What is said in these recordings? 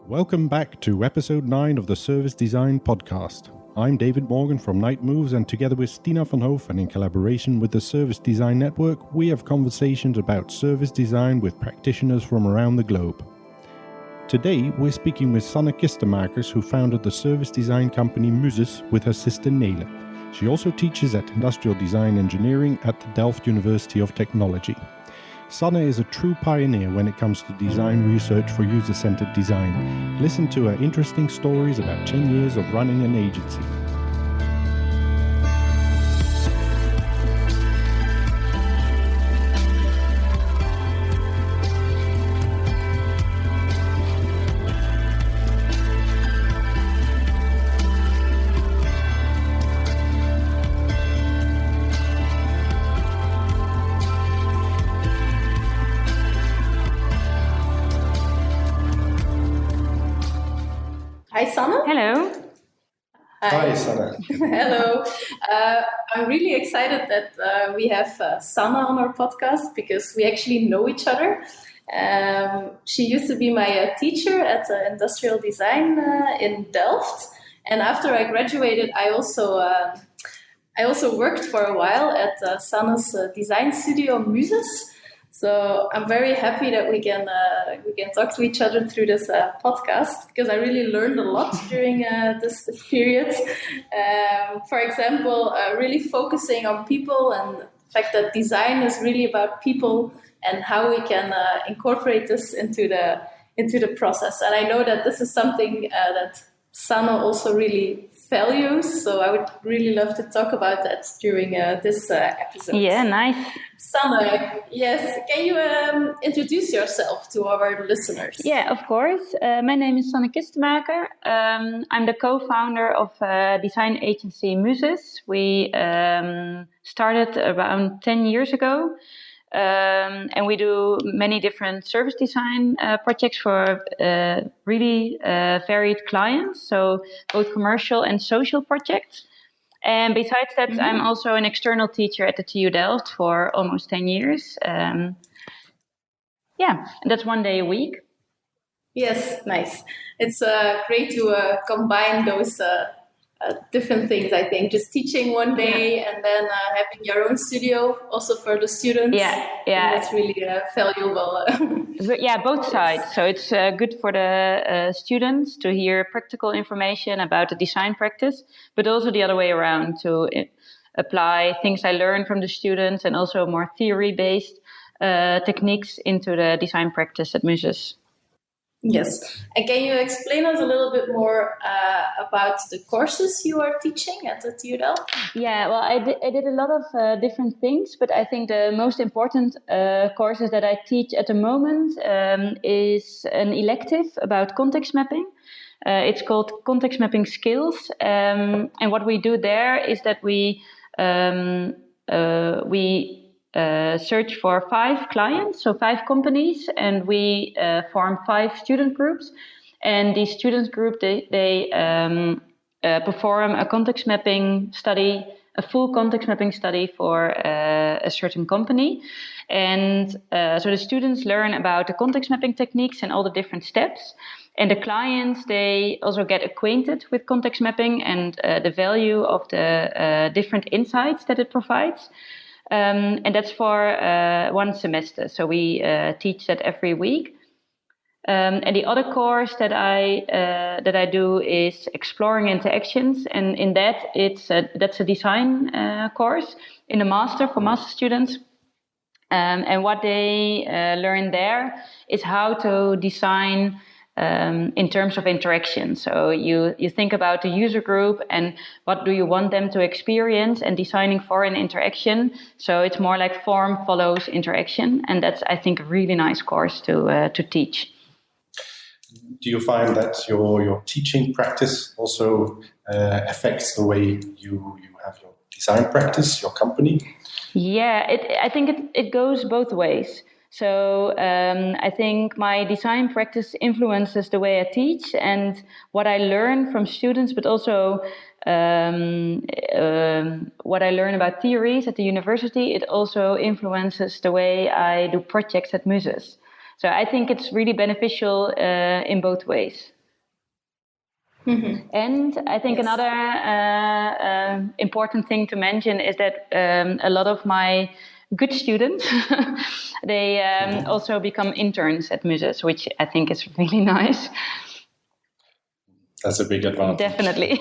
Welcome back to episode 9 of the Service Design Podcast. I'm David Morgan from Night Moves, and together with Stina van Hoof and in collaboration with the Service Design Network, we have conversations about service design with practitioners from around the globe. Today, we're speaking with Sanne Kistemaker, who founded the service design company Muzus with her sister Neele. She also teaches at Industrial Design Engineering at the Delft University of Technology. Sanne is a true pioneer when it comes to design research for user-centered design. Listen to her interesting stories about 10 years of running an agency. Hi, Sanne. Hello. Hi, Sanne. Hello. I'm really excited that we have Sanne on our podcast because we actually know each other. She used to be my teacher at Industrial Design in Delft. And after I graduated, I also worked for a while at Sanne's design studio, Muzus. So I'm very happy that we can talk to each other through this podcast because I really learned a lot during this period. For example, really focusing on people and the fact that design is really about people and how we can incorporate this into the process. And I know that this is something that Sanne also really values. So I would really love to talk about that during this episode. Yeah, nice. Sanne, yes, can you introduce yourself to our listeners? Yeah, of course. My name is Sanne Kistemaker. I'm the co-founder of design agency Muzus. We started around 10 years ago. And we do many different service design projects for really varied clients, so both commercial and social projects. And besides that, I'm also an external teacher at the TU Delft for almost 10 years. And that's 1 day a week. Yes, nice. It's great to combine those different things, I think. Just teaching 1 day and then having your own studio also for the students. Yeah. That's really valuable. Both sides. So it's good for the students to hear practical information about the design practice, but also the other way around to apply things I learned from the students and also more theory-based techniques into the design practice at Muzus. Yes. And can you explain us a little bit more about the courses you are teaching at the TU Delft? Yeah, well, I did a lot of different things, but I think the most important courses that I teach at the moment is an elective about context mapping. It's called Contextmapping Skills. And what we do there is that we search for 5 clients, so 5 companies, and we form 5 student groups. And these student group, they perform a context mapping study, a full context mapping study for a certain company. And so the students learn about the context mapping techniques and all the different steps. And the clients, they also get acquainted with context mapping and the value of the different insights that it provides. And that's for 1 semester. So we teach that every week. And the other course that I do is exploring interactions, and in that that's a design course in the master for master students. And what they learn there is how to design in terms of interaction. So you think about the user group and what do you want them to experience and designing for an interaction. So it's more like form follows interaction. And that's, I think, a really nice course to teach. Do you find that your teaching practice also affects the way you have your design practice, your company? Yeah, I think it goes both ways. So I think my design practice influences the way I teach and what I learn from students, but also what I learn about theories at the university. It also influences the way I do projects at Muzus. So I think it's really beneficial in both ways. Mm-hmm. And I think another important thing to mention is that a lot of my good students, they also become interns at Muzus, which I think is really nice. That's a big advantage. Definitely.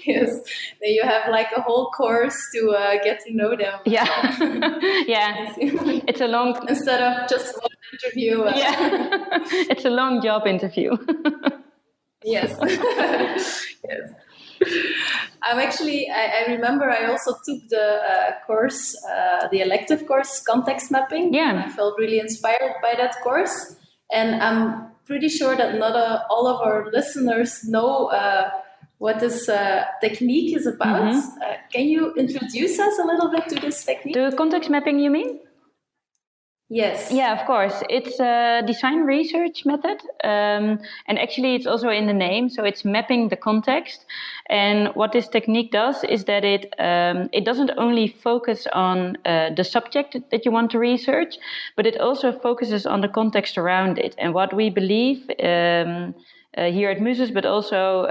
Yes, then you have like a whole course to get to know them. Yeah, yeah. It's a long instead of just one interview. Yeah, it's a long job interview. Yes. Yes. I remember I also took the course, the elective course, Contextmapping. Yeah. I felt really inspired by that course. And I'm pretty sure that not all of our listeners know what this technique is about. Mm-hmm. Can you introduce us a little bit to this technique? The context mapping, you mean? Yes. Yeah, of course. It's a design research method. And actually, it's also in the name. So it's mapping the context. And what this technique does is that it doesn't only focus on the subject that you want to research, but it also focuses on the context around it. And what we believe here at Muzus, but also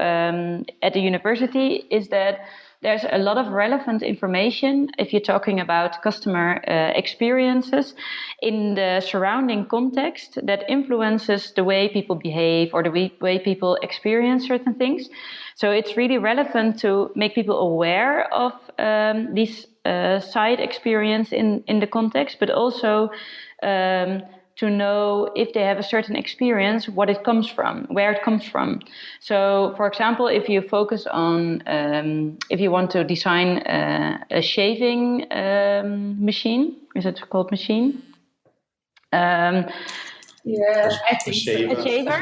at the university, is that there's a lot of relevant information if you're talking about customer experiences in the surrounding context that influences the way people behave or the way people experience certain things. So it's really relevant to make people aware of these side experience in the context, but also to know if they have a certain experience, what it comes from, where it comes from. So, for example, if you focus on, if you want to design a shaving machine, is it called machine? Yeah, I think a shaver.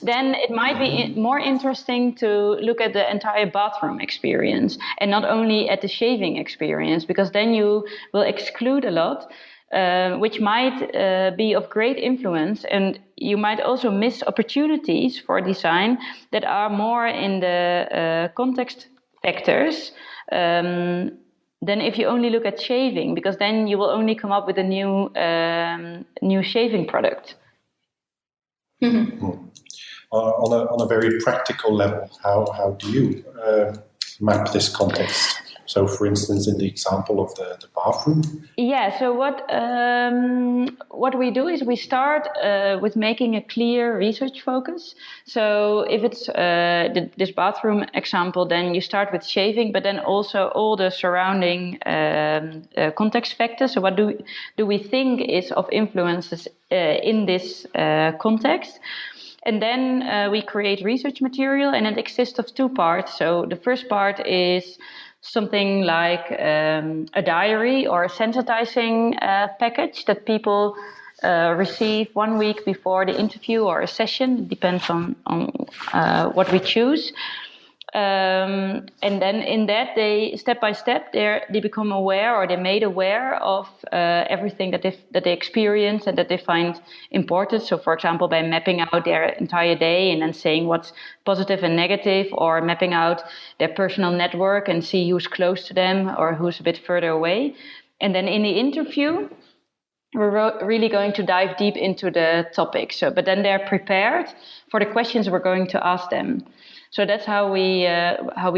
Then it might be more interesting to look at the entire bathroom experience and not only at the shaving experience, because then you will exclude a lot. Which might be of great influence, and you might also miss opportunities for design that are more in the context factors than if you only look at shaving, because then you will only come up with a new shaving product. Mm-hmm. On a very practical level, how do you map this context? So, for instance, in the example of the bathroom. Yeah. So what we do is we start with making a clear research focus. So if it's this bathroom example, then you start with shaving, but then also all the surrounding context factors. So what do we think is of influences in this context? And then we create research material, and it exists of two parts. So the first part is something like a diary or a sensitizing package that people receive 1 week before the interview or a session. It depends on what we choose. And then in that, they step by step they become aware, or they're made aware of everything that they experience and that they find important. So, for example, by mapping out their entire day and then saying what's positive and negative, or mapping out their personal network and see who's close to them or who's a bit further away. And then in the interview, we're really going to dive deep into the topic. So, but then they're prepared for the questions we're going to ask them. So that's how we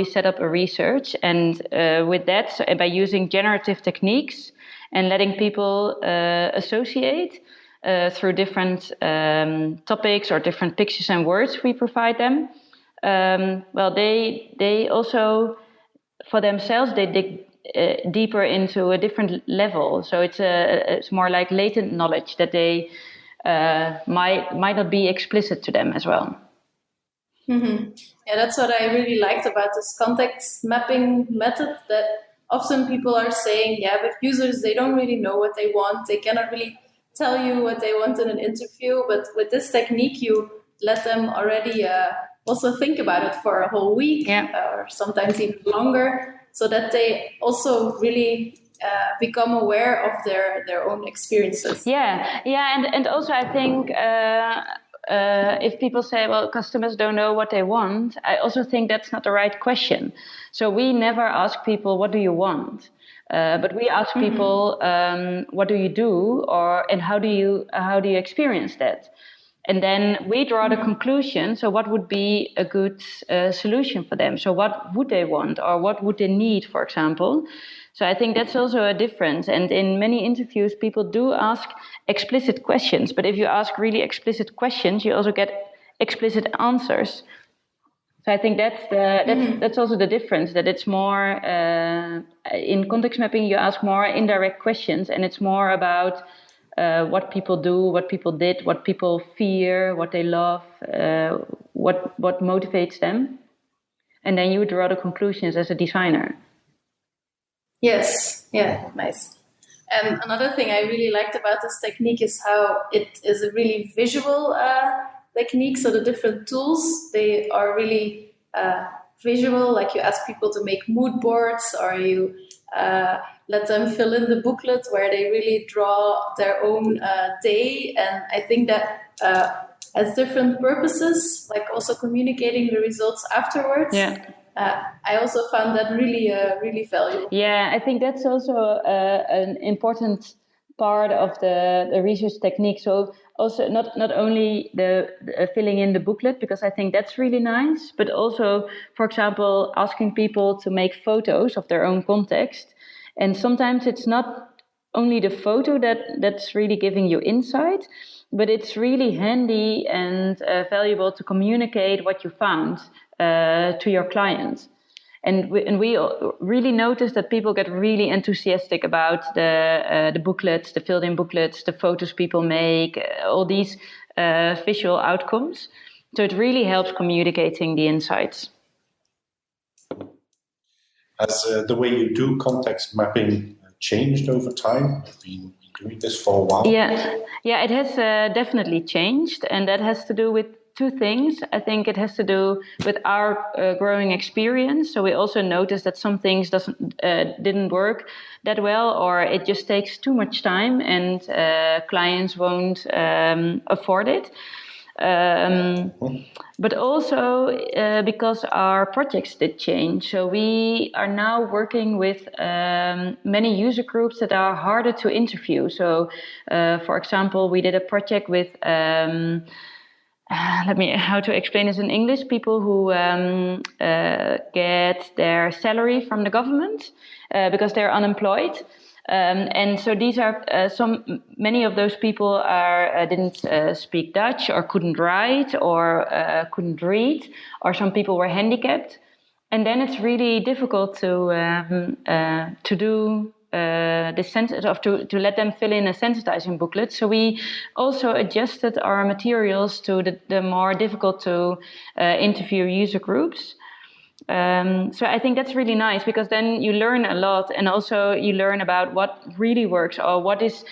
set up a research, and with that, by using generative techniques and letting people associate through different topics or different pictures and words we provide them. Well, they also, for themselves, they dig deeper into a different level. So it's more like latent knowledge that they might not be explicit to them as well. Mm-hmm. Yeah, that's what I really liked about this context mapping method, that often people are saying, yeah, but users, they don't really know what they want. They cannot really tell you what they want in an interview. But with this technique, you let them already also think about it for a whole week, or sometimes even longer, so that they also really become aware of their own experiences. Yeah, and also I think if people say, well, customers don't know what they want, I also think that's not the right question. So we never ask people, what do you want? But we ask people, what do you do, and how do you experience that? And then we draw the conclusion. So what would be a good solution for them? So what would they want, or what would they need, for example? So I think that's also a difference. And in many interviews, people do ask explicit questions. But if you ask really explicit questions, you also get explicit answers. So I think that's also the difference, that it's more, in context mapping, you ask more indirect questions, and it's more about what people do, what people did, what people fear, what they love, what motivates them. And then you draw the conclusions as a designer. Yes, yeah, nice. And another thing I really liked about this technique is how it is a really visual technique. So the different tools, they are really visual, like you ask people to make mood boards, or you let them fill in the booklet where they really draw their own day. And I think that has different purposes, like also communicating the results afterwards. Yeah. I also found that really valuable. Yeah, I think that's also an important part of the research technique. So also not only the filling in the booklet, because I think that's really nice, but also, for example, asking people to make photos of their own context. And sometimes it's not only the photo that's really giving you insight, but it's really handy and valuable to communicate what you found to your clients. And we really noticed that people get really enthusiastic about the booklets, the filled-in booklets, the photos people make, all these visual outcomes. So it really helps communicating the insights. Has the way you do context mapping changed over time? You've been doing this for a while. Yeah, it has definitely changed, and that has to do with two things. I think it has to do with our growing experience. So we also noticed that some things didn't work that well, or it just takes too much time, and clients won't afford it. But also because our projects did change. So we are now working with many user groups that are harder to interview. So, for example, we did a project with how to explain this in English, people who get their salary from the government because they're unemployed. And so these are many of those people didn't speak Dutch, or couldn't write, or couldn't read, or some people were handicapped. And then it's really difficult to do to let them fill in a sensitizing booklet. So we also adjusted our materials to the more difficult to interview user groups. So I think that's really nice, because then you learn a lot, and also you learn about what really works, or what is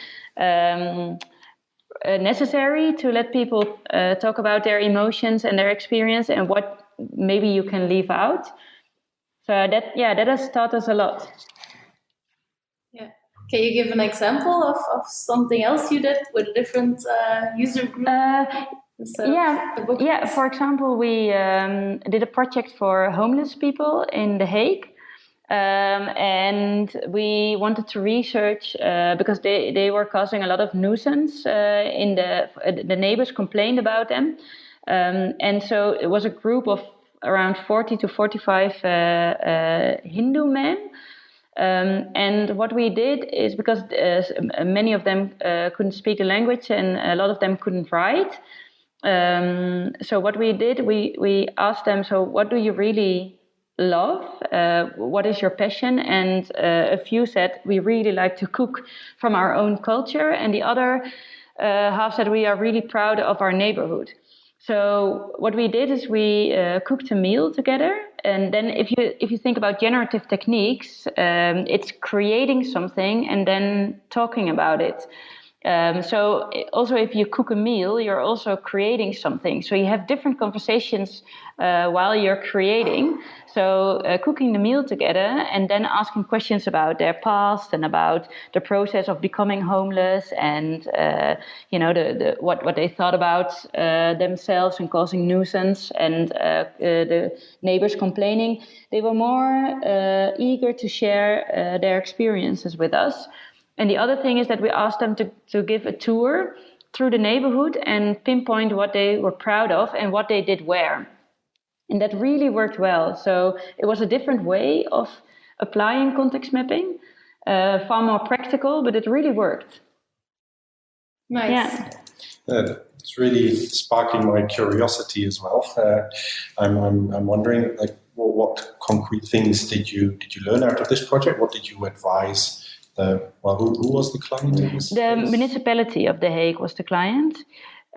necessary to let people talk about their emotions and their experience, and what maybe you can leave out. So that has taught us a lot. Yeah. Can you give an example of something else you did with a different user group? Yeah. For example, we did a project for homeless people in The Hague, and we wanted to research because they were causing a lot of nuisance. The neighbors complained about them, and so it was a group of around 40 to 45 Hindu men. And what we did is, because many of them couldn't speak the language, and a lot of them couldn't write. So what we did, we asked them, so what do you really love? What is your passion? And a few said, we really like to cook from our own culture. And the other half said, we are really proud of our neighborhood. So what we did is we cooked a meal together. And then if you think about generative techniques, it's creating something and then talking about it. So also, if you cook a meal, you're also creating something. So you have different conversations while you're creating. So cooking the meal together, and then asking questions about their past and about the process of becoming homeless, and what they thought about themselves and causing nuisance, and the neighbors complaining. They were more eager to share their experiences with us. And the other thing is that we asked them to give a tour through the neighborhood and pinpoint what they were proud of and what they did where. And that really worked well. So it was a different way of applying context mapping, far more practical, but it really worked. Nice. Yeah. It's really sparking my curiosity as well. I'm wondering, like, what concrete things did you learn out of this project? What did you advise? Who was the client in this The case? municipality of The Hague was the client.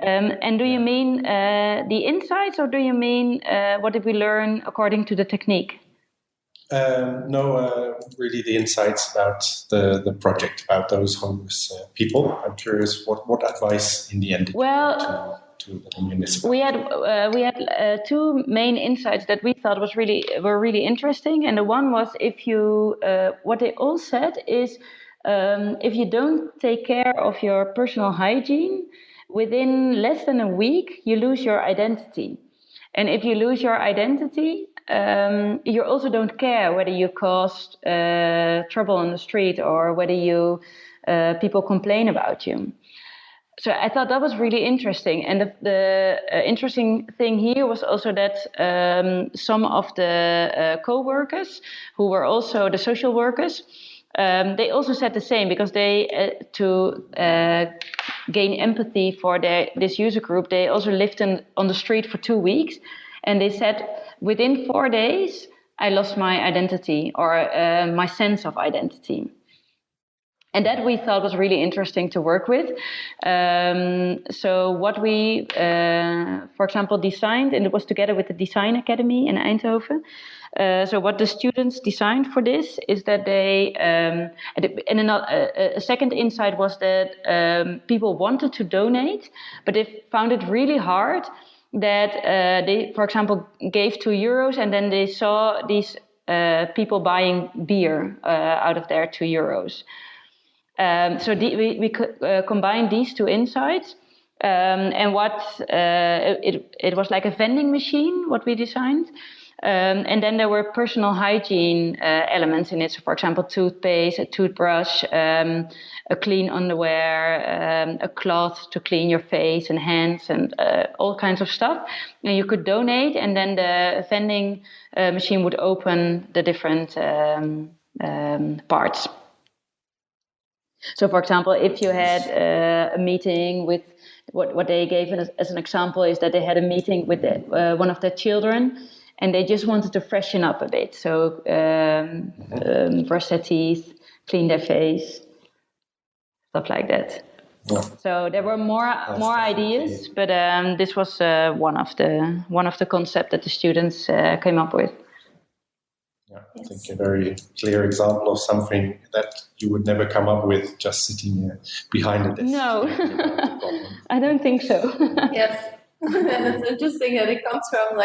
And do you mean the insights, or do you mean what did we learn according to the technique? No, really the insights about the project, about those homeless people. I'm curious what advice in the end did you give to the municipality? We had two main insights that we thought were really interesting, and the one was what they all said is if you don't take care of your personal hygiene, within less than a week you lose your identity, and if you lose your identity, you also don't care whether you caused trouble on the street or whether people complain about you. So I thought that was really interesting. And the interesting thing here was also that some of the co-workers, who were also the social workers, they also said the same, because they, to gain empathy for this user group, they also lived on the street for 2 weeks. And they said, within 4 days, I lost my identity, or my sense of identity. And that we thought was really interesting to work with. So what we, for example, designed, and it was together with the Design Academy in Eindhoven. So what the students designed for this is that they, a second insight was that people wanted to donate, but they found it really hard that they, for example, gave €2 and then they saw these people buying beer out of their €2. So we combined these two insights, and it was like a vending machine, what we designed. And then there were personal hygiene elements in it. So, for example, toothpaste, a toothbrush, a clean underwear, a cloth to clean your face and hands, and all kinds of stuff. And you could donate, and then the vending machine would open the different parts. So, for example, if you had a meeting with what they gave as an example is that they had a meeting with one of their children, and they just wanted to freshen up a bit. So, brush their teeth, clean their face, stuff like that. Yeah. So there were more ideas, but this was one of the concepts that the students came up with. Yeah, I think a very clear example of something that you would never come up with just sitting behind a desk. No, I don't think so. Yes, and it's interesting that it comes from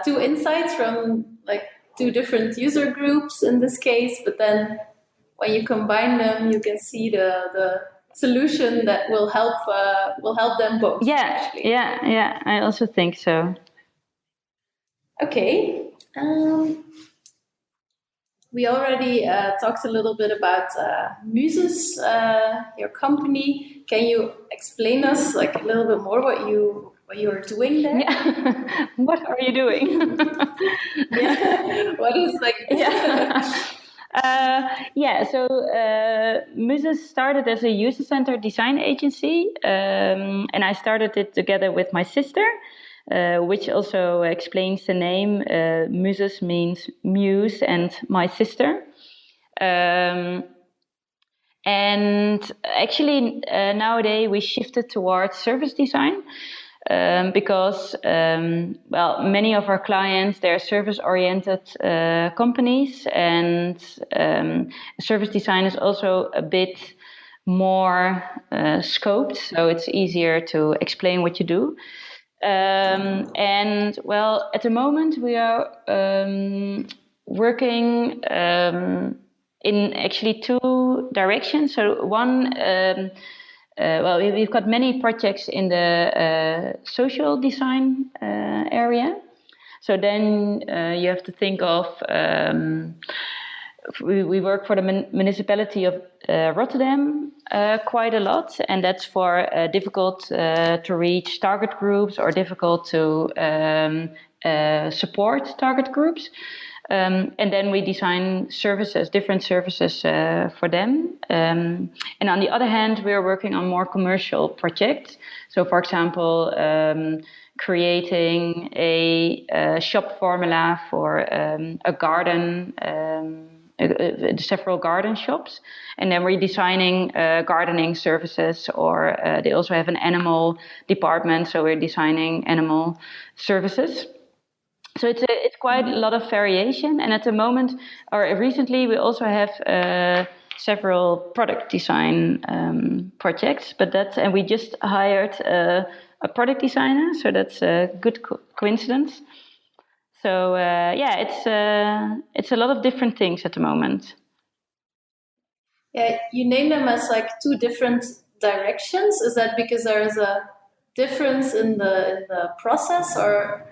two insights from two different user groups in this case, but then when you combine them, you can see the solution that will help them both. Yeah, yeah. I also think so. Okay. We already talked a little bit about Muzus, your company. Can you explain us a little bit more what you are doing there? Yeah. What are you doing? Yeah. What is So Muzus started as a user-centered design agency, and I started it together with my sister, which also explains the name. Muzus means muse and my sister. And actually, nowadays we shifted towards service design. Because many of our clients, they're service-oriented companies, and service design is also a bit more scoped, so it's easier to explain what you do. At the moment we are working in actually two directions. So one. We've got many projects in the social design area. So then you have to think of we work for the municipality of Rotterdam quite a lot, and that's for difficult to reach target groups or difficult to support target groups. And then we design services, different services for them. And on the other hand, we are working on more commercial projects. So, for example, creating a shop formula for a garden, several garden shops. And then we're designing gardening services, or they also have an animal department, so we're designing animal services. So it's quite a lot of variation, and at the moment, or recently, we also have several product design projects. And we just hired a product designer, so that's a good coincidence. So it's a lot of different things at the moment. Yeah, you name them as like two different directions. Is that because there is a difference in the process, or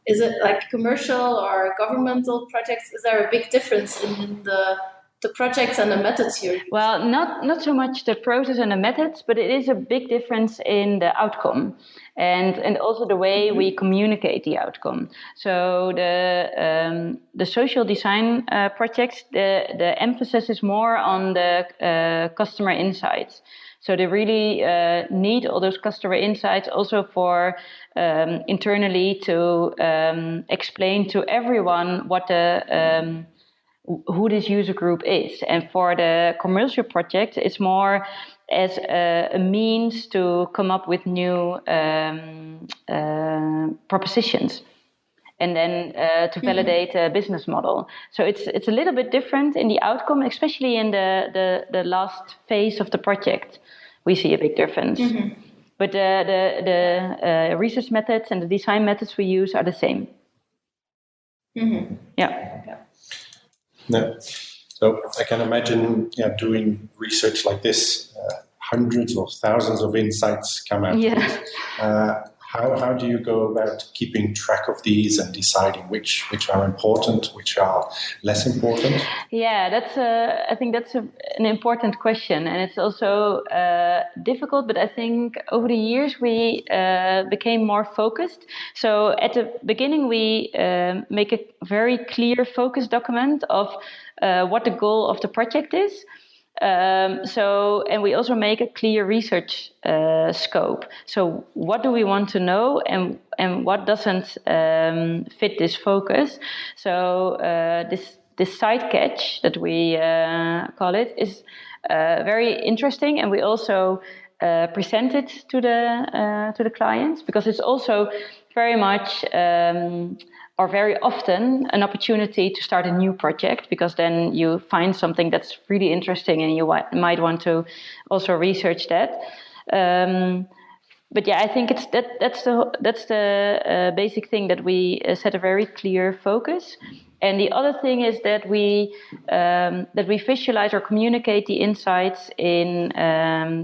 is it like commercial or governmental projects? Is there a big difference in the projects and the methods here? Well, not so much the process and the methods, but it is a big difference in the outcome and also the way we communicate the outcome. So the social design projects, the emphasis is more on the customer insights. So they really need all those customer insights also for internally to explain to everyone what who this user group is. And for the commercial project, it's more as a means to come up with new propositions and then to validate a business model. So it's a little bit different in the outcome, especially in the last phase of the project. We see a big difference. But the research methods and the design methods we use are the same. Yeah. So I can imagine doing research like this, hundreds or thousands of insights come out of it. How do you go about keeping track of these and deciding which are important, which are less important? Yeah, I think that's an important question, and it's also difficult. But I think over the years we became more focused. So at the beginning we make a very clear focus document of what the goal of the project is. And we also make a clear research scope. So what do we want to know and what doesn't fit this focus? So this side catch that we call it is very interesting, and we also present it to the clients, because it's also very much or very often an opportunity to start a new project, because then you find something that's really interesting and you might want to also research that. But yeah, I think that's the basic thing, that we set a very clear focus. And the other thing is that we visualize or communicate the insights in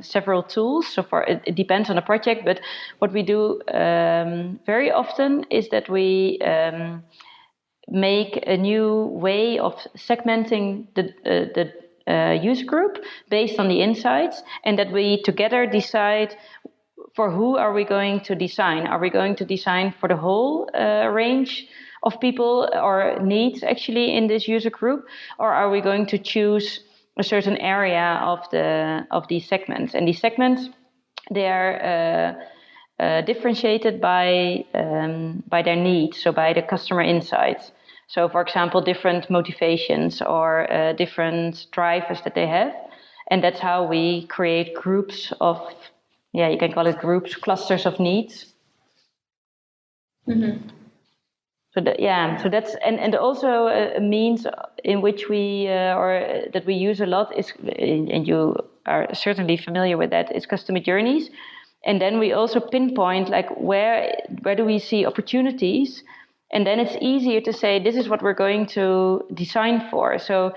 several tools. So it depends on the project, but what we do very often is that we make a new way of segmenting the user group based on the insights, and that we together decide for who are we going to design. Are we going to design for the whole range of people or needs actually in this user group, or are we going to choose a certain area of these segments? And these segments, they are differentiated by their needs, so by the customer insights. So, for example, different motivations or different drivers that they have, and that's how we create groups of, you can call it groups, clusters of needs. So that's and also a means in which we or that we use a lot is, and you are certainly familiar with that, is customer journeys. And then we also pinpoint like where do we see opportunities, and then it's easier to say this is what we're going to design for. So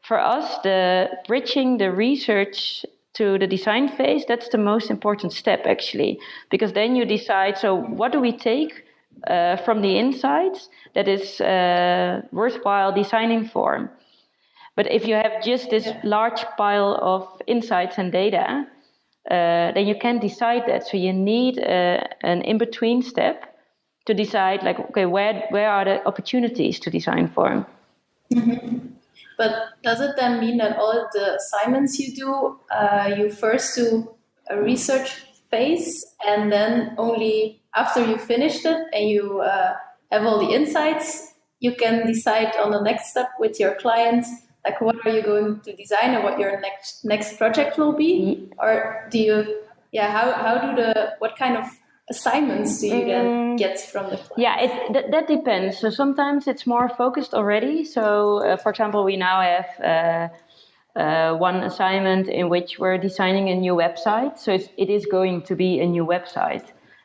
for us, the bridging the research to the design phase, that's the most important step actually, because then you decide, so what do we take from the insights that is worthwhile designing for? But if you have just this large pile of insights and data, then you can't decide that. So you need an in-between step to decide, like, okay, where are the opportunities to design for? But does it then mean that all of the assignments you do, you first do a research phase, and then only after you finished it and you have all the insights, you can decide on the next step with your client, like what are you going to design and what your next project will be? Or do you, what kind of assignments do you then get from the client? Yeah, that depends. So sometimes it's more focused already. So for example, we now have one assignment in which we're designing a new website. So it is going to be a new website.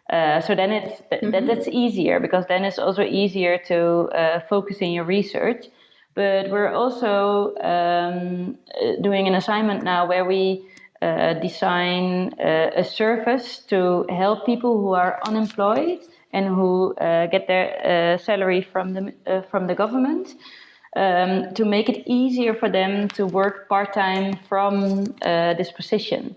So then that's easier, because then it's also easier to focus in your research. But we're also doing an assignment now where we design a service to help people who are unemployed and who get their salary from the government, to make it easier for them to work part-time from this position.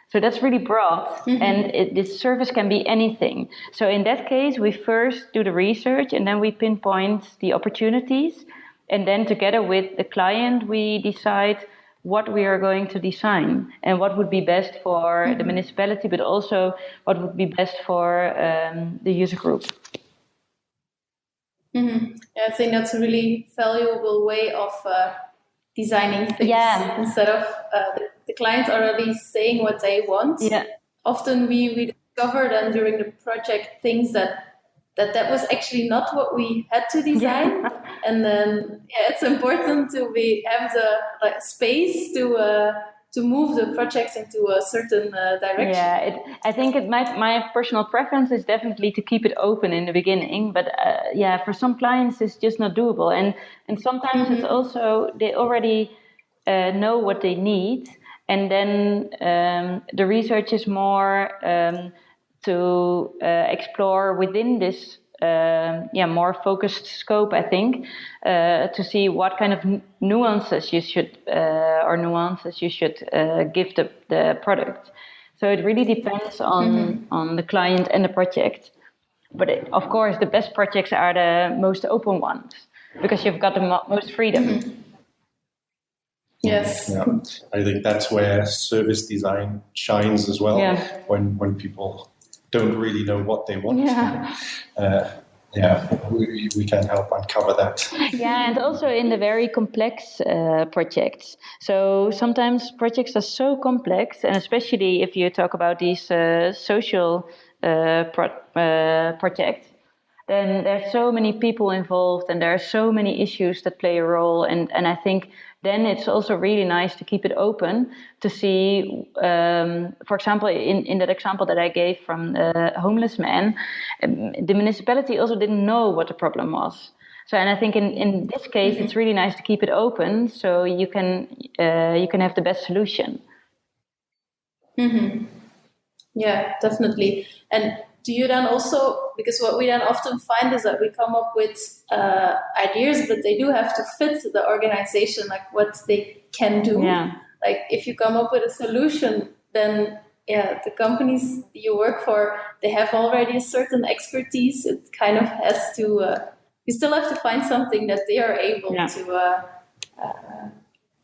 So that's really broad, and this service can be anything. So in that case, we first do the research, and then we pinpoint the opportunities, and then together with the client, we decide what we are going to design and what would be best for the municipality, but also what would be best for the user group. Yeah, I think that's a really valuable way of designing things. Yeah. Instead of the clients already saying what they want. Yeah. Often we discover then during the project things that was actually not what we had to design. And then it's important to have the space to move the projects into a certain direction. Yeah, I think my personal preference is definitely to keep it open in the beginning, but for some clients it's just not doable, and sometimes it's also they already know what they need, and then the research is more to explore within this more focused scope, I think, to see what kind of nuances you should give the product. So it really depends on the client and the project. But of course, the best projects are the most open ones, because you've got the most freedom. Yes. Yeah. I think that's where service design shines as well. Yeah. When people don't really know what they want. We can help uncover that. Yeah, and also in the very complex projects. So sometimes projects are so complex, and especially if you talk about these social projects, then there's so many people involved, and there are so many issues that play a role. And I think then it's also really nice to keep it open to see, for example, in that example that I gave from the homeless man, the municipality also didn't know what the problem was. So, and I think in this case, it's really nice to keep it open so you can have the best solution. Yeah, definitely. And do you then also, because what we then often find is that we come up with ideas, but they do have to fit the organization, like what they can do. Yeah. Like if you come up with a solution, then the companies you work for, they have already a certain expertise. It kind of has to, you still have to find something that they are able to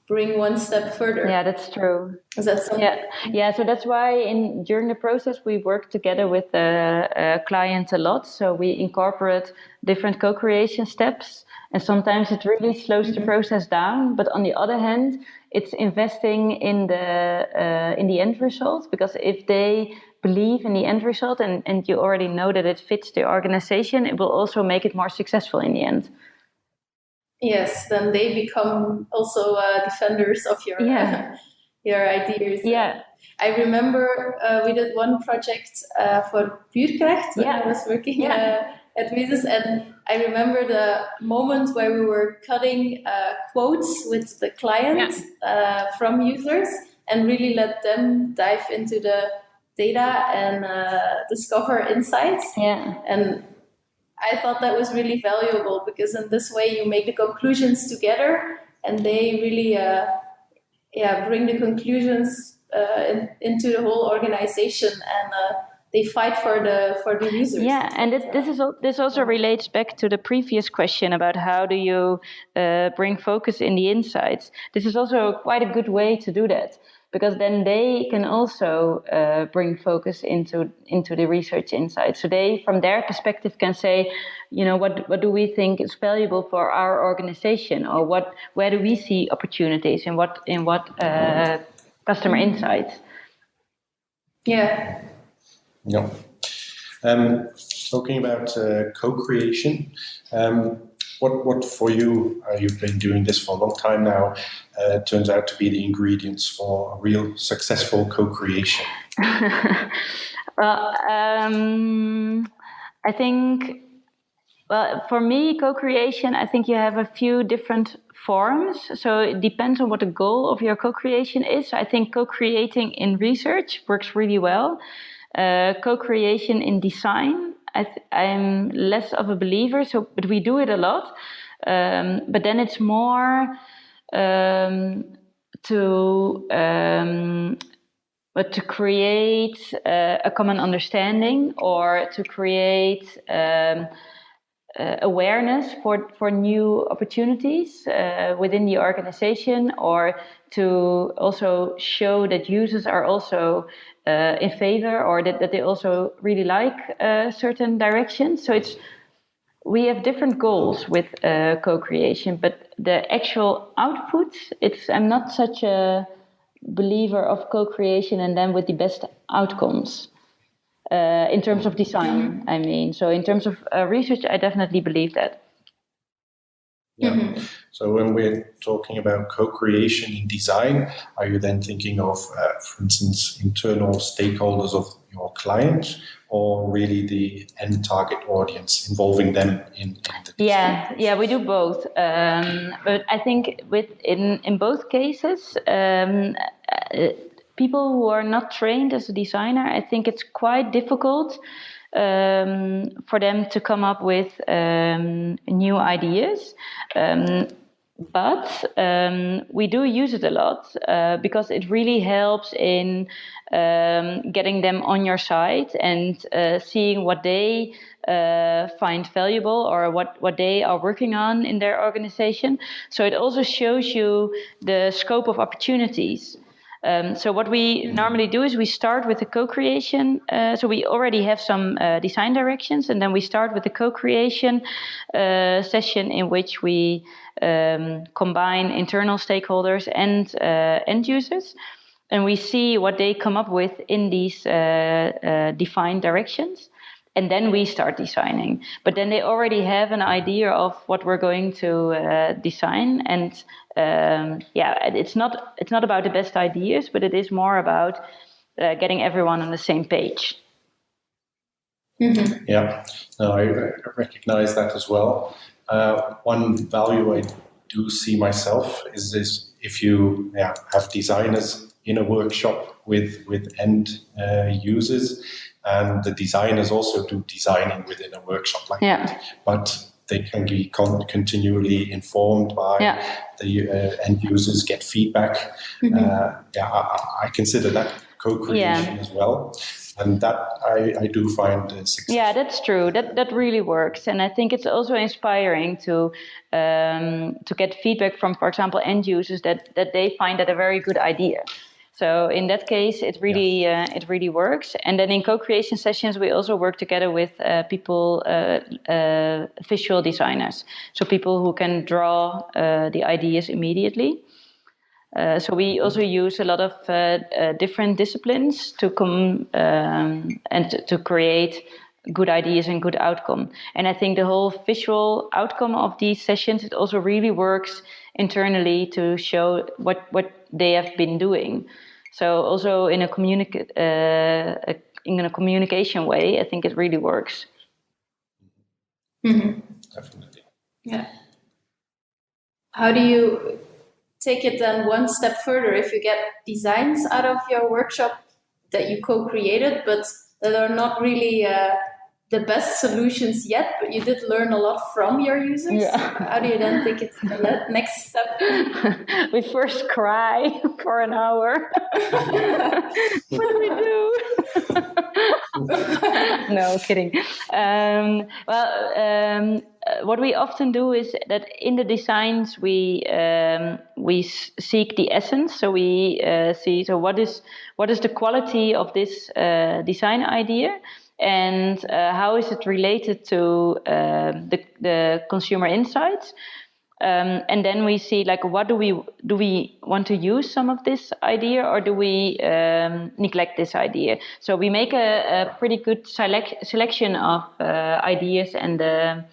bring one step further. Yeah, that's true. Is that something? Yeah. So that's why during the process we work together with the client a lot. So we incorporate different co-creation steps, and sometimes it really slows the process down. But on the other hand, it's investing in the end result, because if they believe in the end result and you already know that it fits the organization, it will also make it more successful in the end. Yes, then they become also defenders of your ideas. Yeah, I remember we did one project for Buurkracht when I was working at Muzus, and I remember the moment where we were cutting quotes with the client from users and really let them dive into the data and discover insights. Yeah. And I thought that was really valuable, because in this way you make the conclusions together and they really bring the conclusions into the whole organization, and they fight for the users. Yeah, and this also relates back to the previous question about how do you bring focus in the insights. This is also quite a good way to do that, because then they can also bring focus into the research insights. So they, from their perspective, can say, what do we think is valuable for our organization, or where do we see opportunities in what customer insights. Yeah. Yeah. Talking about co-creation, what for you, you've been doing this for a long time now, turns out to be the ingredients for a real successful co-creation? Well, I think, for me, co-creation, I think you have a few different forms. So it depends on what the goal of your co-creation is. I think co-creating in research works really well. Co-creation in design, I'm less of a believer, but we do it a lot. But then it's more to create a common understanding, or to create awareness for new opportunities within the organization, or to also show that users are also in favor, or that they also really like certain directions. So we have different goals with co-creation, but the actual output, I'm not such a believer of co-creation and then with the best outcomes. In terms of design, I mean. So in terms of research, I definitely believe that. Yeah. Mm-hmm. So when we're talking about co-creation in design, are you then thinking of, for instance, internal stakeholders of your client, or really the end target audience, involving them in the design? Yeah, we do both. But I think in both cases, people who are not trained as a designer, I think it's quite difficult for them to come up with new ideas. But we do use it a lot because it really helps in getting them on your side and seeing what they find valuable, or what they are working on in their organization. So it also shows you the scope of opportunities. So what we normally do is we start with the co-creation. So we already have some design directions, and then we start with the co-creation session, in which we combine internal stakeholders and end users, and we see what they come up with in these defined directions. And then we start designing. But then they already have an idea of what we're going to design. And it's not about the best ideas, but it is more about getting everyone on the same page. Mm-hmm. Yeah, no, I recognize that as well. One value I do see myself is this: if you have designers in a workshop with end users, and the designers also do designing within a workshop like that, but they can be continually informed by the end users, get feedback. Mm-hmm. I consider that co-creation as well. And that I do find successful. Yeah, that's true. That really works, and I think it's also inspiring to get feedback from, for example, end users that they find that a very good idea. So in that case, it really works. And then in co-creation sessions, we also work together with people, visual designers, so people who can draw the ideas immediately. So we also use a lot of different disciplines to come and to create good ideas and good outcome. And I think the whole visual outcome of these sessions, it also really works internally to show what they have been doing. So also in a communication way, I think it really works. Mm-hmm. Definitely. Yeah. How do you take it then one step further? If you get designs out of your workshop that you co-created, but that are not really the best solutions yet, but you did learn a lot from your users. Yeah. How do you then take it to the next step? We first cry for an hour. What do we do? No, kidding. What we often do is that in the designs we seek the essence. So we see what is the quality of this design idea, and how is it related to the consumer insights. And then we see what do we want to use some of this idea, or do we neglect this idea? So we make a pretty good selection of ideas and the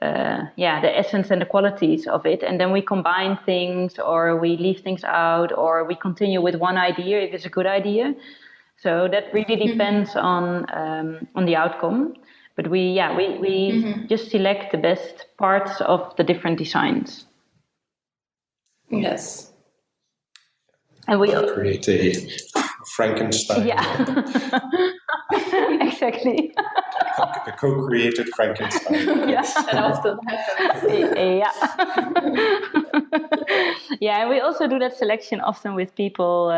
essence and the qualities of it, and then we combine things, or we leave things out, or we continue with one idea if it's a good idea. So that really depends on the outcome. But we just select the best parts of the different designs. Yes. And we create a Frankenstein. Yeah. Exactly. A co-created Frankenstein. Yeah, and often happens. Yeah. Yeah, and we also do that selection often with people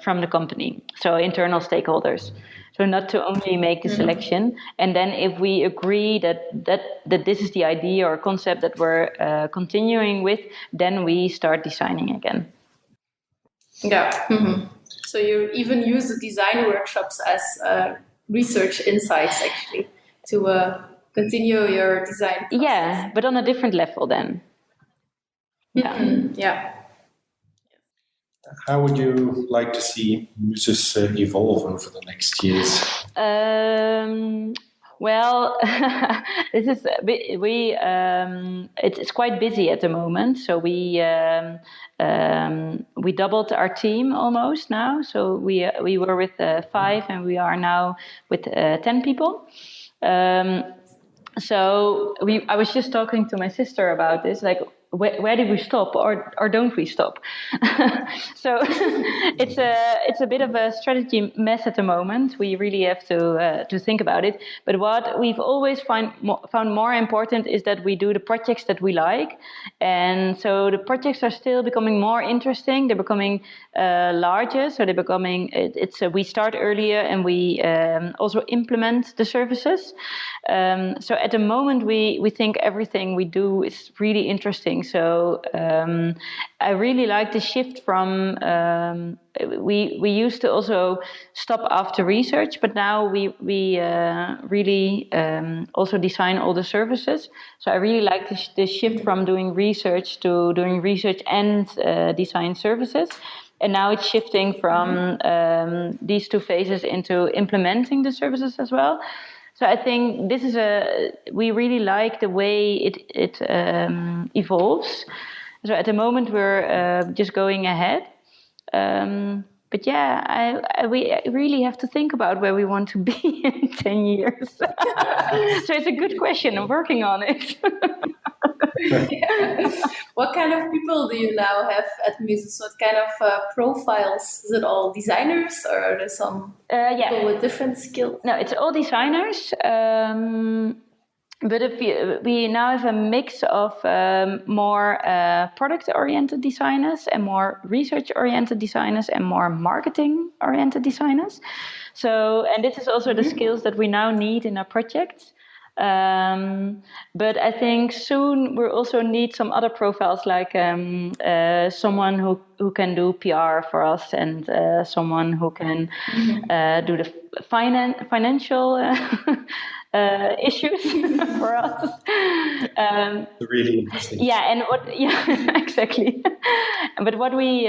from the company, so internal stakeholders. So not to only make the selection, and then if we agree that this is the idea or concept that we're continuing with, then we start designing again. Yeah. Mm-hmm. So you even use the design workshops as research insights, actually, to continue your design process. Yeah, but on a different level then. Yeah. Mm-hmm. Yeah. How would you like to see Muzus evolve over the next years? Well, this is it's quite busy at the moment. So we doubled our team almost now. So we were with 5, and we are now with 10 people. So I was just talking to my sister about this, where did we stop, or don't we stop? So it's a bit of a strategy mess at the moment. We really have to think about it. But what we've always found more important is that we do the projects that we like, and so the projects are still becoming more interesting. They're becoming larger, so they're becoming. We start earlier, and we also implement the services. So at the moment, we think everything we do is really interesting. So I really like the shift from we used to also stop after research, but now we really also design all the services. So I really like the shift from doing research to doing research and design services. And now it's shifting from these two phases into implementing the services as well. So I think this is we really like the way it evolves. So at the moment we're just going ahead. But yeah, we really have to think about where we want to be in 10 years. So it's a good question. I'm working on it. Yeah. What kind of people do you now have at Muzus? What kind of profiles? Is it all designers, or are there some people with different skills? No, it's all designers. But we now have a mix of more product-oriented designers, and more research-oriented designers, and more marketing-oriented designers. So, and this is also the skills that we now need in our projects. But I think soon we'll also need some other profiles, like someone who can do PR for us, and someone who can do the financial issues for us. Really interesting. Yeah, and exactly. But what we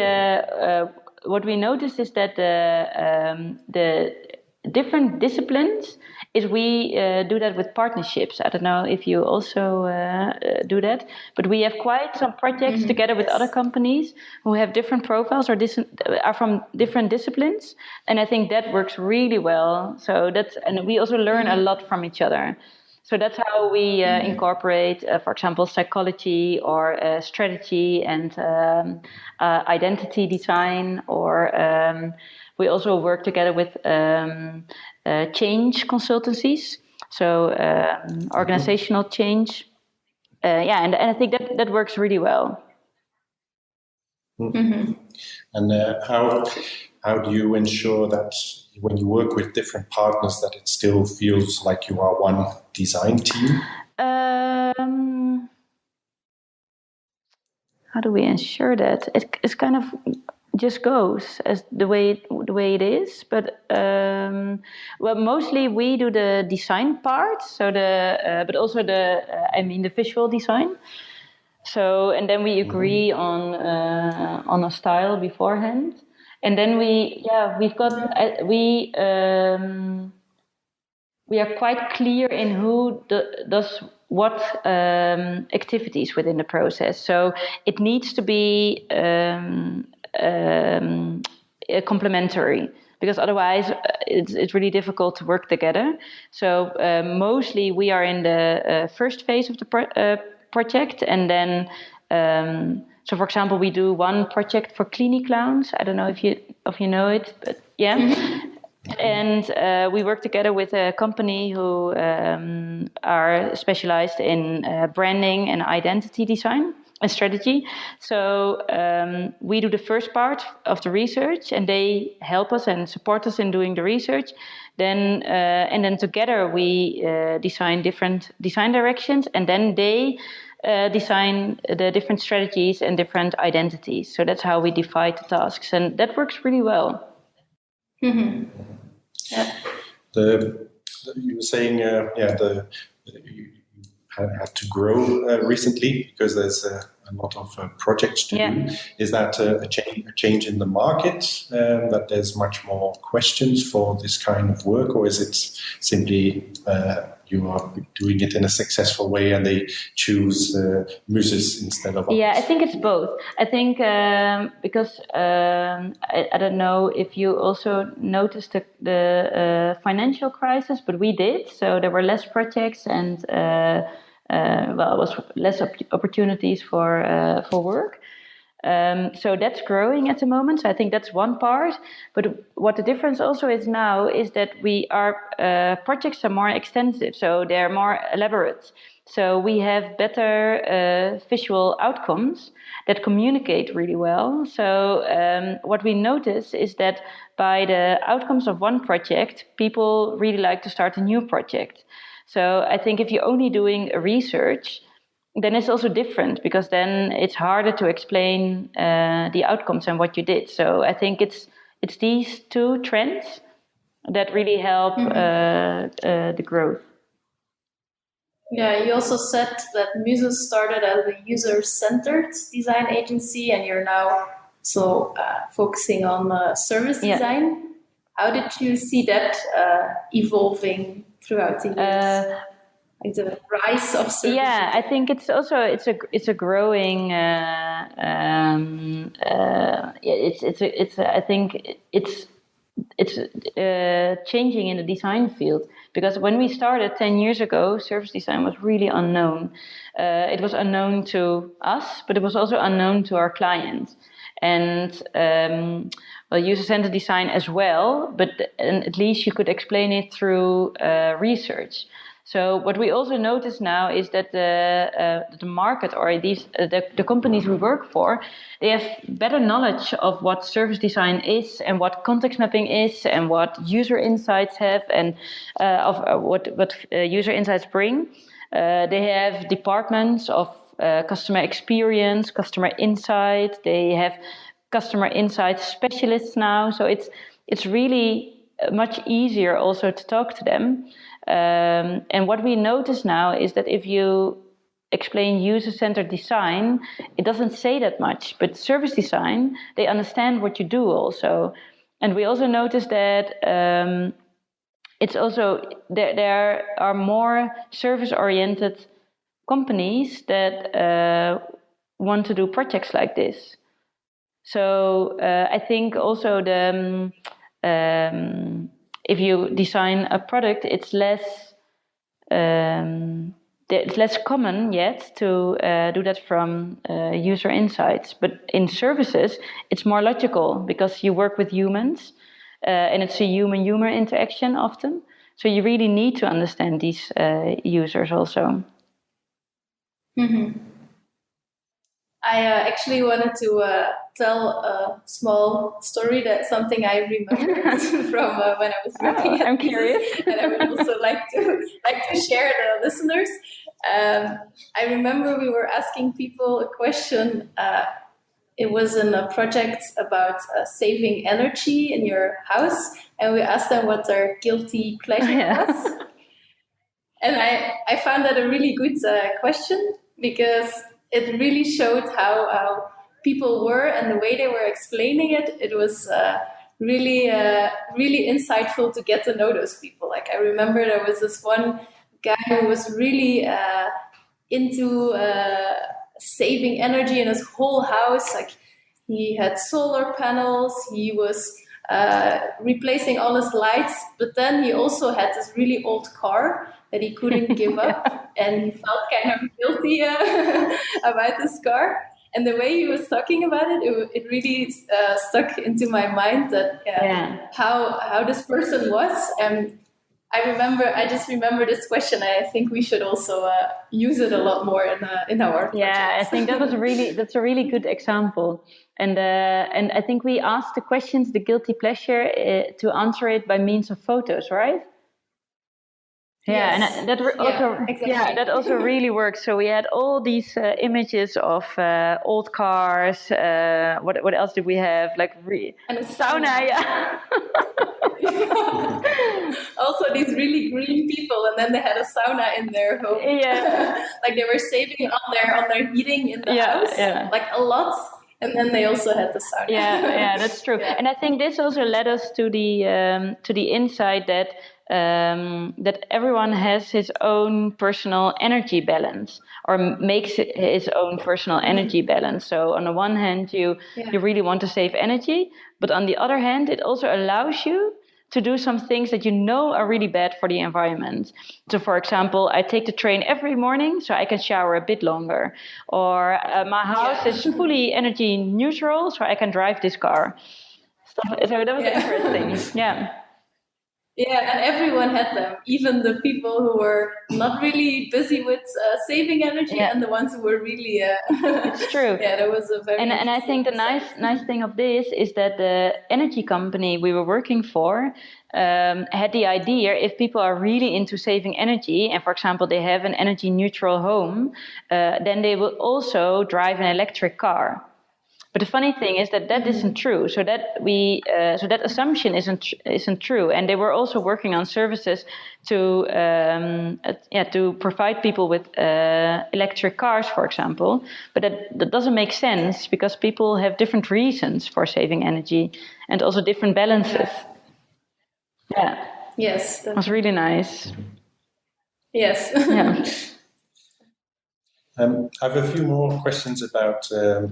noticed is that the different disciplines is we do that with partnerships. I don't know if you also do that, but we have quite some projects together with other companies who have different profiles or are from different disciplines, and I think that works really well. So and we also learn a lot from each other. So that's how we incorporate, for example, psychology or strategy and identity design, or we also work together with change consultancies. So organizational change. And I think that works really well. Mm-hmm. And how do you ensure that when you work with different partners that it still feels like you are one design team? How do we ensure that? It's kind of just goes as the way it is, but mostly we do the design part, so but also the visual design. So and then we agree on a style beforehand, and then we are quite clear in who does what activities within the process. So it needs to be complementary, because otherwise it's really difficult to work together. So mostly we are in the first phase of the project, and then so for example we do one project for Clinic Clowns. I don't know if you know it, but yeah. Mm-hmm. And we work together with a company who are specialized in branding and identity design and strategy. So we do the first part of the research, and they help us and support us in doing the research. Then together we design different design directions, and then they design the different strategies and different identities. So that's how we divide the tasks, and that works really well. Mm-hmm. Yeah. You were saying, you had to grow recently because there's a lot of projects to do. Is that a change in the market, that there's much more questions for this kind of work, or is it simply you are doing it in a successful way and they choose Muzus instead of others? Yeah, I think it's both. I think because I don't know if you also noticed the financial crisis, but we did. So there were less projects and it was less opportunities for work. So that's growing at the moment. So I think that's one part. But what the difference also is now is that our projects are more extensive, so they're more elaborate. So we have better visual outcomes that communicate really well. So what we notice is that by the outcomes of one project, people really like to start a new project. So I think if you're only doing a research, then it's also different, because then it's harder to explain the outcomes and what you did. So I think it's these two trends that really help the growth. Yeah, you also said that Muzus started as a user-centered design agency, and you're now focusing on service design. How did you see that evolving throughout the years? The rise of service. Yeah, I think it's also it's a growing. I think it's changing in the design field, because when we started 10 years ago, service design was really unknown. It was unknown to us, but it was also unknown to our clients, and user-centered design as well. But at least you could explain it through research. So what we also notice now is that the market, or the companies we work for, they have better knowledge of what service design is and what context mapping is and what user insights have, and of what user insights bring. They have departments of customer experience, customer insight. They have customer insight specialists now. So it's really much easier also to talk to them. And what we notice now is that if you explain user-centered design, it doesn't say that much. But service design, they understand what you do also. And we also notice that it's also there are more service-oriented companies that want to do projects like this. So I think also if you design a product, it's less common yet to do that from user insights. But in services, it's more logical, because you work with humans, and it's a human-human interaction often. So you really need to understand these users also. Mm-hmm. I actually wanted to tell a small story, that something I remembered from when I was working at I'm Muzus, curious. and I would also like to share the listeners. I remember we were asking people a question. It was in a project about saving energy in your house, and we asked them what their guilty pleasure was. And I found that a really good question, because it really showed how people were, and the way they were explaining it. It was really insightful to get to know those people. Like, I remember there was this one guy who was really into saving energy in his whole house. Like, he had solar panels, he was replacing all his lights, but then he also had this really old car that he couldn't give up, and he felt kind of guilty about this car. And the way he was talking about it really stuck into my mind, that how this person was. And I just remember this question. I think we should also use it a lot more in our projects. Yeah, I think that's a really good example. And I think we asked the questions, the guilty pleasure, to answer it by means of photos, right? Yeah, yes. And that also really works. So we had all these images of old cars. What else did we have? Like and a sauna. Yeah. Also, these really green people, and then they had a sauna in their home. Yeah, like, they were saving on their heating in the house, like a lot. And then they also had the sauna. Yeah, that's true. Yeah. And I think this also led us to the insight that that everyone has his own personal energy balance, or makes his own personal energy balance. So on the one hand, you really want to save energy, but on the other hand, it also allows you to do some things that you know are really bad for the environment. So, for example, I take the train every morning so I can shower a bit longer. Or my house is fully energy neutral, so I can drive this car. So that was interesting. Yeah, and everyone had them, even the people who were not really busy with saving energy, and the ones who were really. It's true. Yeah, that was a very. And I think the nice thing of this is that the energy company we were working for had the idea, if people are really into saving energy, and for example they have an energy neutral home, then they will also drive an electric car. But the funny thing is that isn't true. So that assumption isn't true. And they were also working on services to provide people with electric cars, for example. But that doesn't make sense, because people have different reasons for saving energy, and also different balances. Yeah. Yes. It was really nice. Yes. Yeah. I have a few more questions about the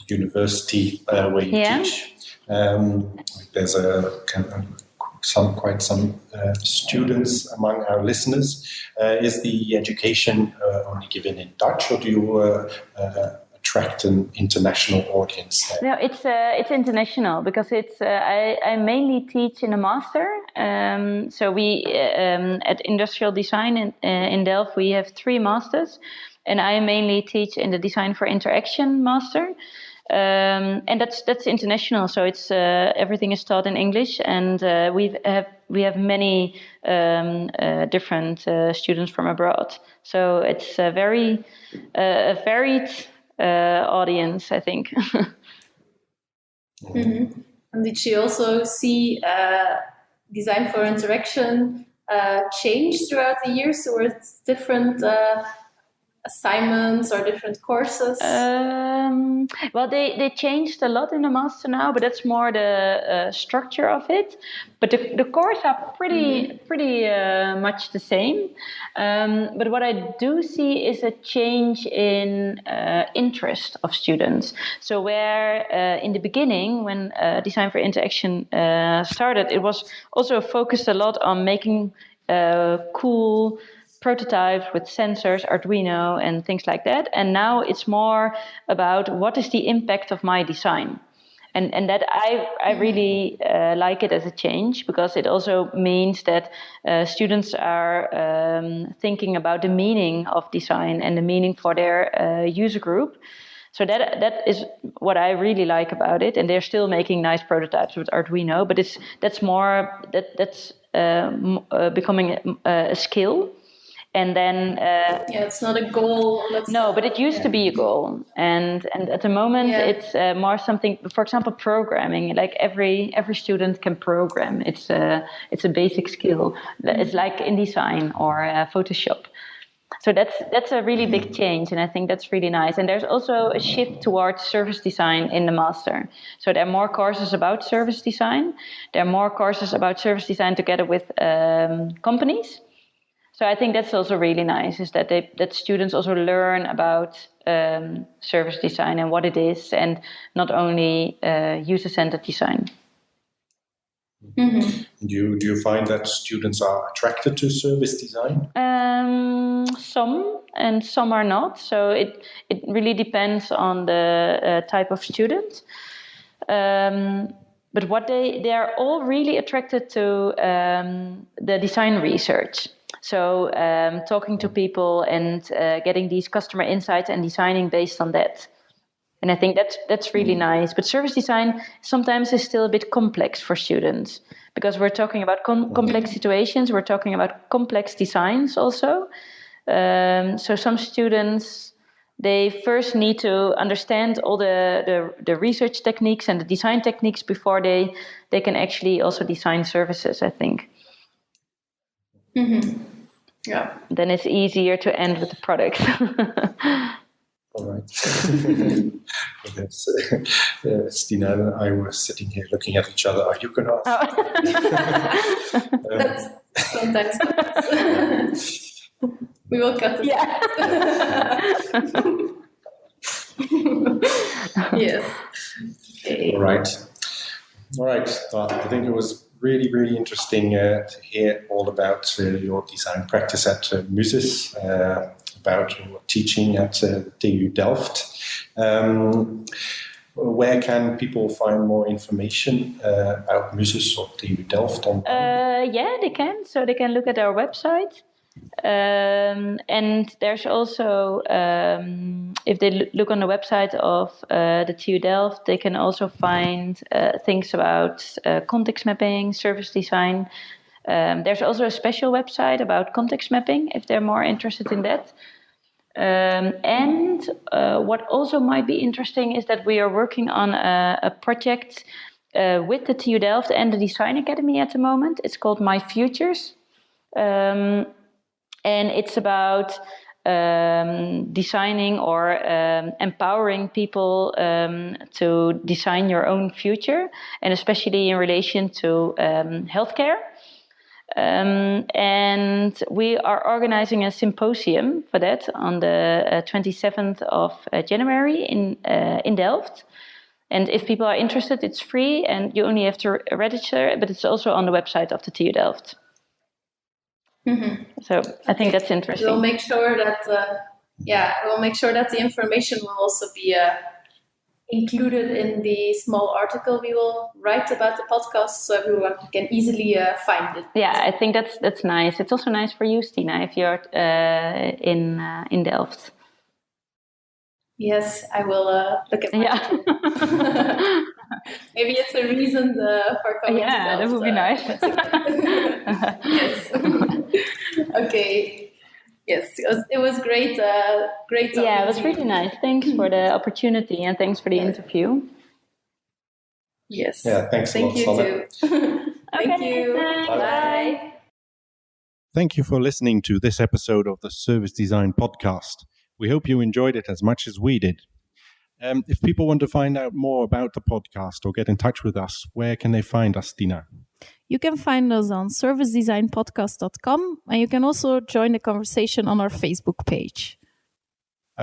university where you teach. There's quite some students among our listeners. Is the education only given in Dutch, or do you attract an international audience there? No, it's international, because it's I mainly teach in a master. So we at Industrial Design in Delft, we have 3 masters, and I mainly teach in the Design for Interaction master. And that's international. So it's everything is taught in English, and we have many different students from abroad. So it's a very varied audience, I think. Mm-hmm. And did you also see Design for Interaction change throughout the years towards different assignments or different courses? Well, they changed a lot in the master now, but that's more the structure of it. But the courses are pretty much the same. But what I do see is a change in interest of students. So where in the beginning, when Design for Interaction started, it was also focused a lot on making cool prototypes with sensors, Arduino, and things like that. And now it's more about what is the impact of my design. And that I really like it as a change, because it also means that students are thinking about the meaning of design and the meaning for their user group. So that is what I really like about it. And they're still making nice prototypes with Arduino, but that's becoming a skill. And then it's not a goal. No, but it used to be a goal, and at the moment it's more something. For example, programming. Like every student can program. It's a basic skill. It's like InDesign or Photoshop. So that's a really big change, and I think that's really nice. And there's also a shift towards service design in the master. So there are more courses about service design. There are more courses about service design together with companies. So I think that's also really nice, is that that students also learn about service design and what it is, and not only user-centered design. Mm-hmm. Do you find that students are attracted to service design? Some, and some are not. So it really depends on the type of student. But what they are all really attracted to the design research. So talking to people and getting these customer insights and designing based on that. And I think that's really nice. But service design sometimes is still a bit complex for students, because we're talking about complex situations. We're talking about complex designs also. So some students, they first need to understand all the research techniques and the design techniques before they can actually also design services, I think. Mm-hmm. Yeah. Then it's easier to end with the product. All right. Stina and I were sitting here looking at each other. Are you going to ask? That's sometimes. We will cut this. Yeah. Yes. Okay. All right. I think it was really, really interesting to hear all about your design practice at Muzus, about your teaching at TU Delft. Where can people find more information about Muzus or TU Delft? They can. So they can look at our website. And there's also, if they look on the website of the TU Delft, they can also find things about context mapping, service design. There's also a special website about context mapping if they're more interested in that. And what also might be interesting is that we are working on a project with the TU Delft and the Design Academy at the moment. It's called My Futures. And it's about designing or empowering people to design your own future, and especially in relation to healthcare. And we are organizing a symposium for that on the 27th of January in Delft. And if people are interested, it's free and you only have to register, but it's also on the website of the TU Delft. Mm-hmm. So I think that's interesting. We'll make sure that the information will also be included in the small article we will write about the podcast, so everyone can easily find it. Yeah, I think that's nice. It's also nice for you, Stina, if you're in Delft. Yes, I will look at my Maybe it's a reason for coming to Delft. Yeah, that would be nice. Yes. Okay. Yes, it was great. Great. Yeah, it was really nice. Thanks for the opportunity and thanks for the interview. Yes. Yeah, thanks a lot, Thank you too. Thank you. Bye. Thank you for listening to this episode of the Service Design Podcast. We hope you enjoyed it as much as we did. If people want to find out more about the podcast or get in touch with us, where can they find us, Stina? You can find us on servicedesignpodcast.com, and you can also join the conversation on our Facebook page.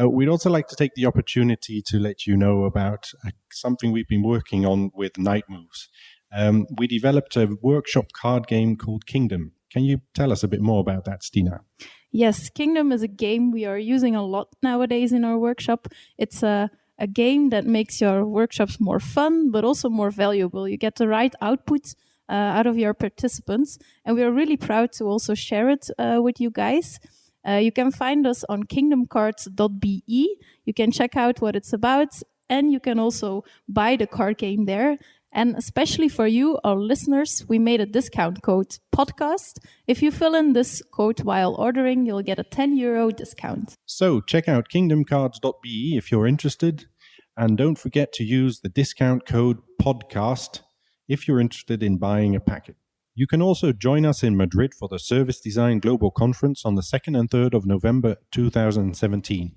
We'd also like to take the opportunity to let you know about something we've been working on with Night Moves. We developed a workshop card game called Kingdom. Can you tell us a bit more about that, Stina? Yes, Kingdom is a game we are using a lot nowadays in our workshop. It's a a game that makes your workshops more fun, but also more valuable. You get the right output out of your participants. And we are really proud to also share it with you guys. You can find us on kingdomcards.be. You can check out what it's about, and you can also buy the card game there. And especially for you, our listeners, we made a discount code podcast. If you fill in this code while ordering, you'll get a €10 discount. So check out kingdomcards.be if you're interested. And don't forget to use the discount code podcast if you're interested in buying a packet. You can also join us in Madrid for the Service Design Global Conference on the 2nd and 3rd of November 2017.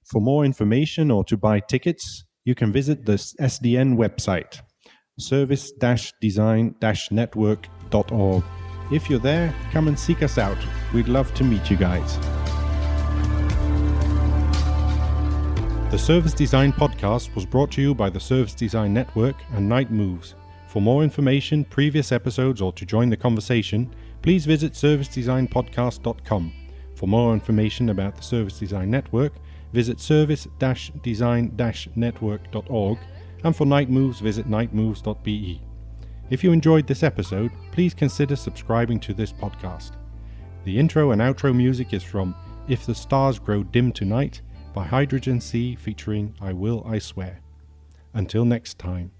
For more information or to buy tickets, you can visit the SDN website, service-design-network.org. If you're there, come and seek us out. We'd love to meet you guys. The Service Design Podcast was brought to you by the Service Design Network and Night Moves. For more information, previous episodes, or to join the conversation, please visit servicedesignpodcast.com. For more information about the Service Design Network, visit service-design-network.org, and for Night Moves, visit nightmoves.be. If you enjoyed this episode, please consider subscribing to this podcast. The intro and outro music is from If the Stars Grow Dim Tonight by Hydrogen Sea featuring I Will, I Swear. Until next time.